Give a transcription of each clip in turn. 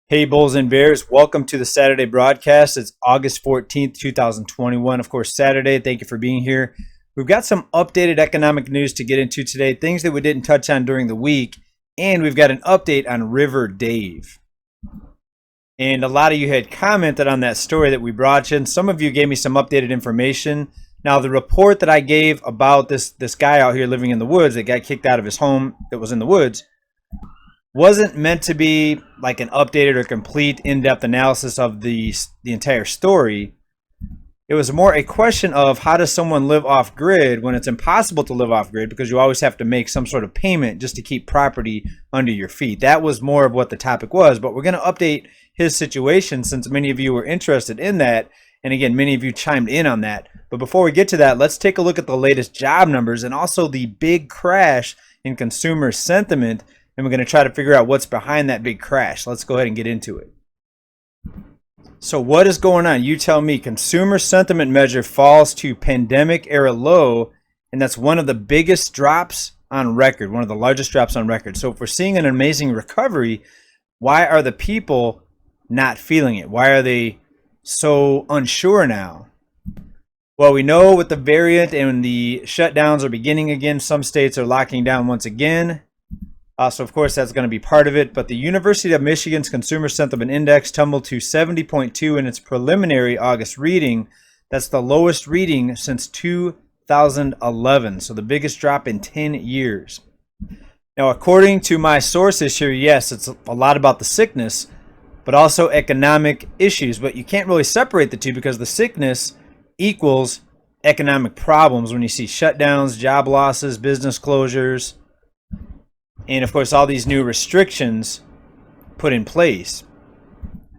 Hey, Bulls and Bears, welcome to the Saturday broadcast. It's August 14th, 2021. Of course, Saturday. Thank you for being here. We've got some updated economic news to get into today, things that we didn't touch on during the week, and we've got an update on River Dave. And a lot of you had commented on that story that we brought you, and some of you gave me some updated information. Now, the report that I gave about this guy out here living in the woods that got kicked out of his home that was in the woods wasn't meant to be like an updated or complete in-depth analysis of the entire story. It was more a question of how does someone live off grid when it's impossible to live off grid because you always have to make some sort of payment just to keep property under your feet. That was more of what the topic was, but we're going to update his situation since many of you were interested in that. And again, many of you chimed in on that. But before we get to that, let's take a look at the latest job numbers and also the big crash in consumer sentiment. And we're going to try to figure out what's behind that big crash. Let's go ahead and get into it. So what is going on? You tell me. Consumer sentiment measure falls to pandemic era low, and that's one of the biggest drops on record, one of the largest drops on record. So if we're seeing an amazing recovery, why are the people not feeling it? Why are they so unsure now? Well, we know with the variant and the shutdowns are beginning again, some states are locking down once again. So, of course, that's going to be part of it. But the University of Michigan's Consumer Sentiment Index tumbled to 70.2 in its preliminary August reading. That's the lowest reading since 2011. So the biggest drop in 10 years. Now, according to my sources here, yes, it's a lot about the sickness, but also economic issues. But you can't really separate the two because the sickness equals economic problems when you see shutdowns, job losses, business closures, and of course, all these new restrictions put in place.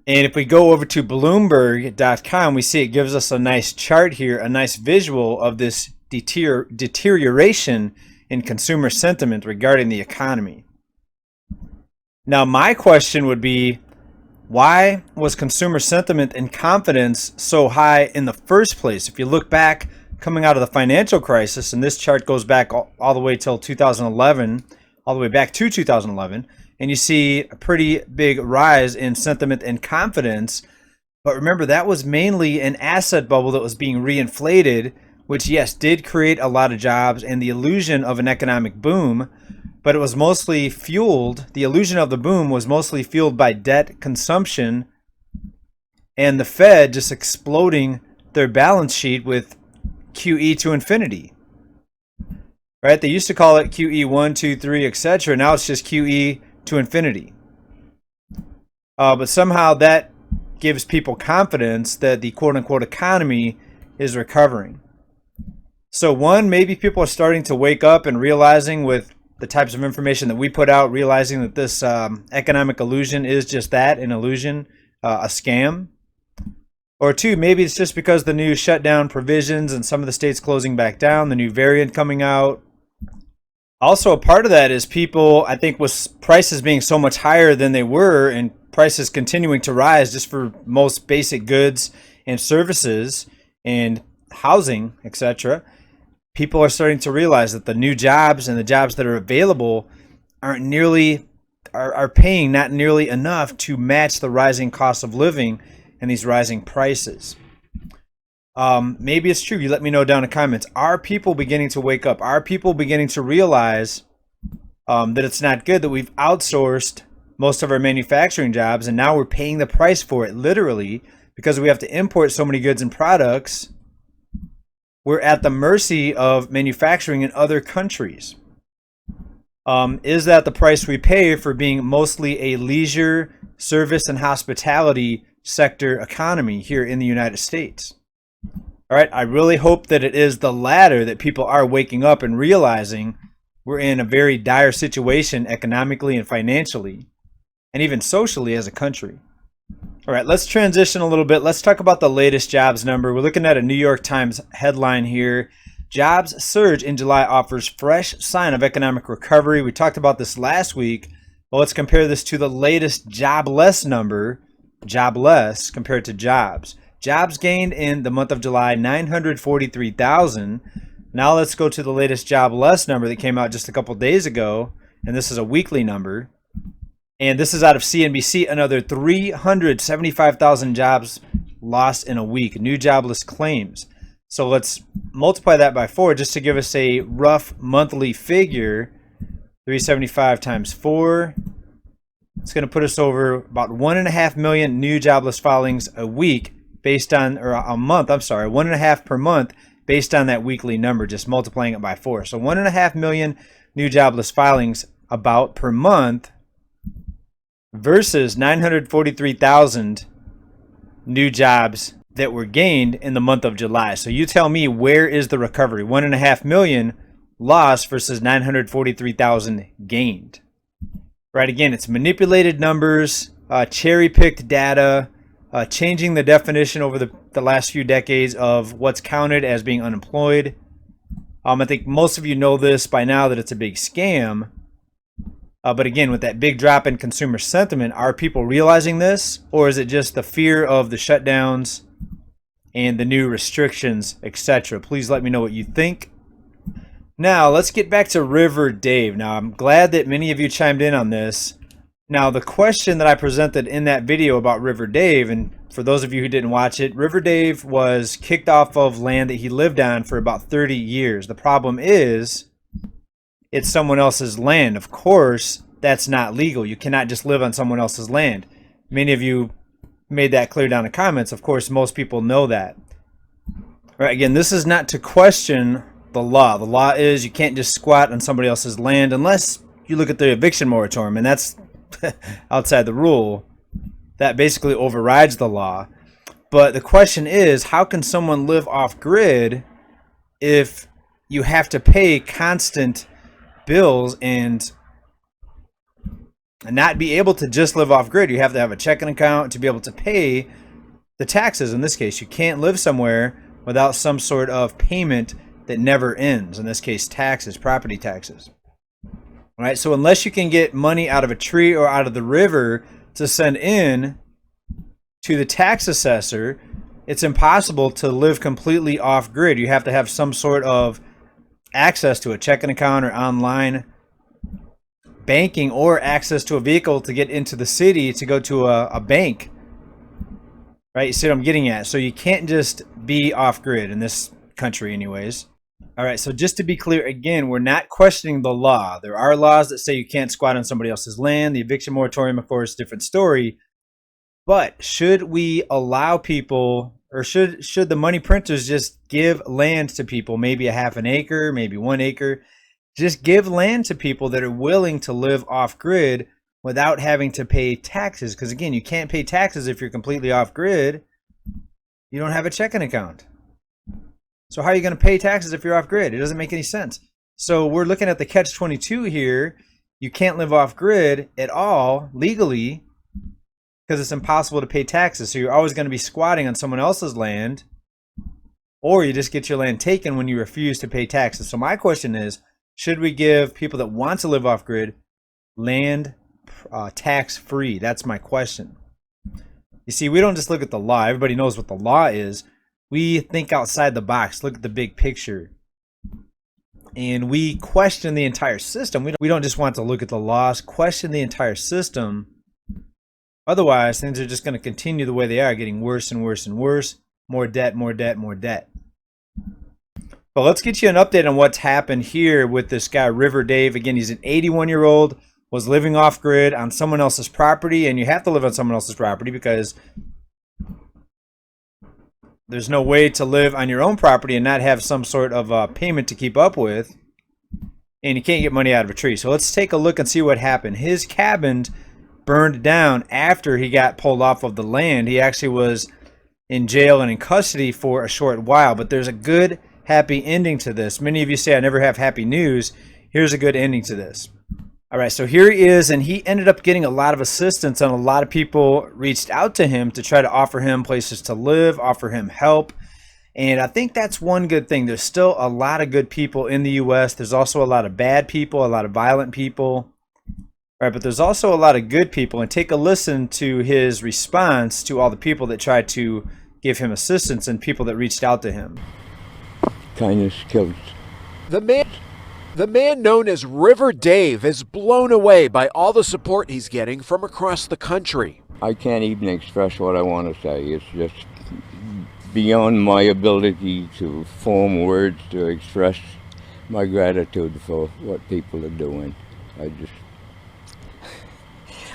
And if we go over to Bloomberg.com, we see it gives us a nice chart here, a nice visual of this deterioration in consumer sentiment regarding the economy. Now, my question would be, why was consumer sentiment and confidence so high in the first place? If you look back coming out of the financial crisis, and this chart goes back all the way till 2011, all the way back to 2011, and you see a pretty big rise in sentiment and confidence. But remember, that was mainly an asset bubble that was being reinflated, which, yes, did create a lot of jobs and the illusion of an economic boom, but it was mostly fueled, the illusion of the boom was mostly fueled by debt consumption and the Fed just exploding their balance sheet with QE to infinity. Right? They used to call it QE 1, 2, 3, etc. Now it's just QE to infinity. But somehow that gives people confidence that the quote-unquote economy is recovering. So one, maybe people are starting to wake up and realizing with the types of information that we put out, realizing that this economic illusion is just that, an illusion, a scam. Or two, maybe it's just because the new shutdown provisions and some of the states closing back down, the new variant coming out. Also, a part of that is people, I think, with prices being so much higher than they were and prices continuing to rise just for most basic goods and services and housing, etc., people are starting to realize that the new jobs and the jobs that are available aren't nearly, are paying not nearly enough to match the rising cost of living and these rising prices. Maybe it's true. You let me know down in the comments. Are people beginning to wake up? Are people beginning to realize that it's not good that we've outsourced most of our manufacturing jobs and now we're paying the price for it literally because we have to import so many goods and products? We're at the mercy of manufacturing in other countries. Is that the price we pay for being mostly a leisure, service, and hospitality sector economy here in the United States? All right, I really hope that it is the latter, that people are waking up and realizing we're in a very dire situation economically and financially, and even socially as a country. All right, let's transition a little bit. Let's talk about the latest jobs number. We're looking at a New York Times headline here. Jobs surge in July offers fresh sign of economic recovery. We talked about this last week. Well, let's compare this to the latest jobless number, jobless compared to jobs. Jobs gained in the month of July, 943,000. Now let's go to the latest jobless number that came out just a couple days ago, and this is a weekly number. And this is out of CNBC, another 375,000 jobs lost in a week, new jobless claims. So let's multiply that by 4 just to give us a rough monthly figure. 375 times 4. It's going to put us over about 1.5 million new jobless filings a week based on, or a month, I'm sorry, 1.5 per month based on that weekly number, just multiplying it by 4. So 1.5 million new jobless filings about per month versus 943,000 new jobs that were gained in the month of July. So you tell me, where is the recovery? 1.5 million lost versus 943,000 gained. Right, again, it's manipulated numbers, cherry-picked data, changing the definition over the last few decades of what's counted as being unemployed. I think most of you know this by now, that it's a big scam. But again, with that big drop in consumer sentiment, are people realizing this? Or is it just the fear of the shutdowns and the new restrictions, etc.? Please let me know what you think. Now, let's get back to River Dave. Now, I'm glad that many of you chimed in on this. Now, the question that I presented in that video about River Dave, and for those of you who didn't watch it, River Dave was kicked off of land that he lived on for about 30 years. The problem is, it's someone else's land. Of course, that's not legal. You cannot just live on someone else's land. Many of you made that clear down in the comments. Of course, most people know that. All right, again, this is not to question the law. The law is you can't just squat on somebody else's land unless you look at the eviction moratorium, and that's outside the rule. That basically overrides the law. But the question is, how can someone live off grid if you have to pay constant bills and not be able to just live off grid? You have to have a checking account to be able to pay the taxes. In this case, you can't live somewhere without some sort of payment that never ends. In this case, taxes, property taxes. All right, so unless you can get money out of a tree or out of the river to send in to the tax assessor, it's impossible to live completely off grid. You have to have some sort of access to a checking account or online banking, or access to a vehicle to get into the city to go to a bank. Right, you see what I'm getting at? So you can't just be off grid in this country anyways. All right, so just to be clear, again, we're not questioning the law. There are laws that say you can't squat on somebody else's land. The eviction moratorium, of course, different story. But should we allow people, or should the money printers just give land to people, maybe a half an acre, maybe 1 acre, just give land to people that are willing to live off grid without having to pay taxes? Because again, you can't pay taxes if you're completely off grid. You don't have a checking account. So how are you going to pay taxes if you're off grid? It doesn't make any sense. So we're looking at the catch-22 here. You can't live off grid at all legally because it's impossible to pay taxes. So you're always going to be squatting on someone else's land, or you just get your land taken when you refuse to pay taxes. So my question is, should we give people that want to live off grid land tax-free? That's my question. You see, we don't just look at the law. Everybody knows what the law is. We think outside the box, look at the big picture, and we question the entire system. We don't just want to look at the laws, question the entire system. Otherwise, things are just going to continue the way they are, getting worse and worse and worse. More debt, more debt, more debt. But let's get you an update on what's happened here with this guy, River Dave. Again, he's an 81-year-old, was living off grid on someone else's property, and you have to live on someone else's property because there's no way to live on your own property and not have some sort of payment to keep up with, and you can't get money out of a tree. So let's take a look and see what happened. His cabin burned down after he got pulled off of the land. He actually was in jail and in custody for a short while, but there's a good, happy ending to this. Many of you say I never have happy news. Here's a good ending to this. All right, so here he is, and he ended up getting a lot of assistance, and a lot of people reached out to him to try to offer him places to live, offer him help. And I think that's one good thing. There's still a lot of good people in the U.S. There's also a lot of bad people, a lot of violent people. All right, but there's also a lot of good people. And take a listen to his response to all the people that tried to give him assistance and people that reached out to him. Kindness kills. The man The man known as River Dave is blown away by all the support he's getting from across the country. I can't even express what I want to say. It's just beyond my ability to form words to express my gratitude for what people are doing.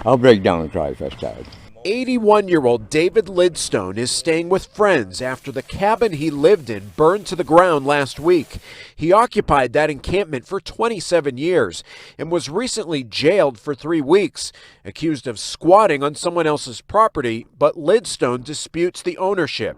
I'll break down and cry if I start. 81-year-old David Lidstone is staying with friends after the cabin he lived in burned to the ground last week. He occupied that encampment for 27 years and was recently jailed for 3 weeks, accused of squatting on someone else's property, but Lidstone disputes the ownership.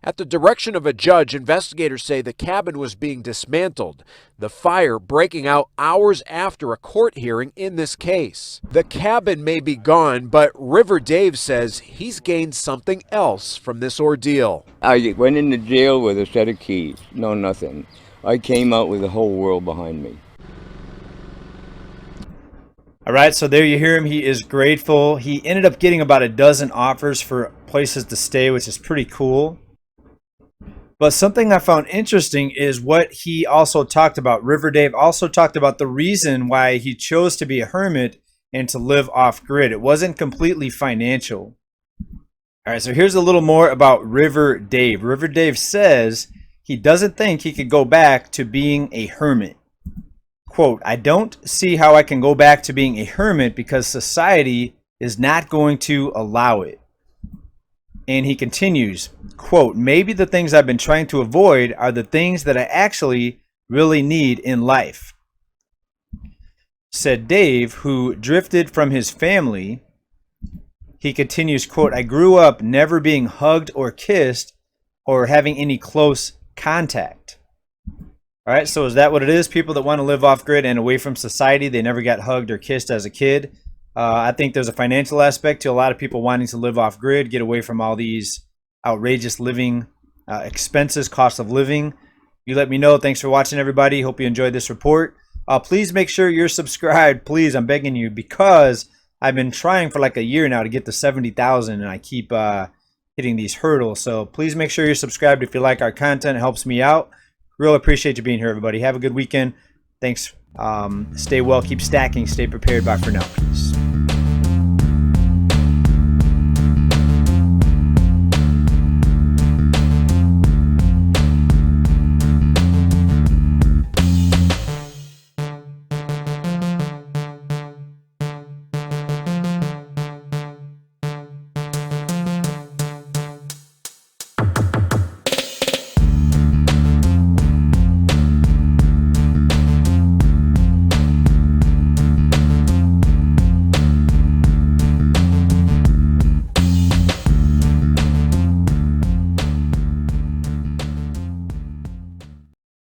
At the direction of a judge, investigators say the cabin was being dismantled, the fire breaking out hours after a court hearing in this case. The cabin may be gone, but River Dave says he's gained something else from this ordeal. I went into jail with a set of keys, no nothing. I came out with the whole world behind me. All right, so there you hear him. He is grateful. He ended up getting about a dozen offers for places to stay, which is pretty cool. But something I found interesting is what he also talked about. River Dave also talked about the reason why he chose to be a hermit and to live off grid. It wasn't completely financial. All right, so here's a little more about River Dave. River Dave says he doesn't think he could go back to being a hermit. Quote, I don't see how I can go back to being a hermit because society is not going to allow it. And he continues, quote, maybe the things I've been trying to avoid are the things that I actually really need in life. Said Dave, who drifted from his family. He continues, quote, I grew up never being hugged or kissed or having any close contact. All right, so is that what it is? People that want to live off grid and away from society, they never got hugged or kissed as a kid. I think there's a financial aspect to a lot of people wanting to live off grid, get away from all these outrageous living expenses, cost of living. You let me know. Thanks for watching, everybody. Hope you enjoyed this report. Please make sure you're subscribed. Please, I'm begging you, because I've been trying for like a year now to get to 70,000, and I keep hitting these hurdles. So please make sure you're subscribed if you like our content. It helps me out. Real appreciate you being here, everybody. Have a good weekend. Thanks. Stay well. Keep stacking. Stay prepared. Bye for now. Peace.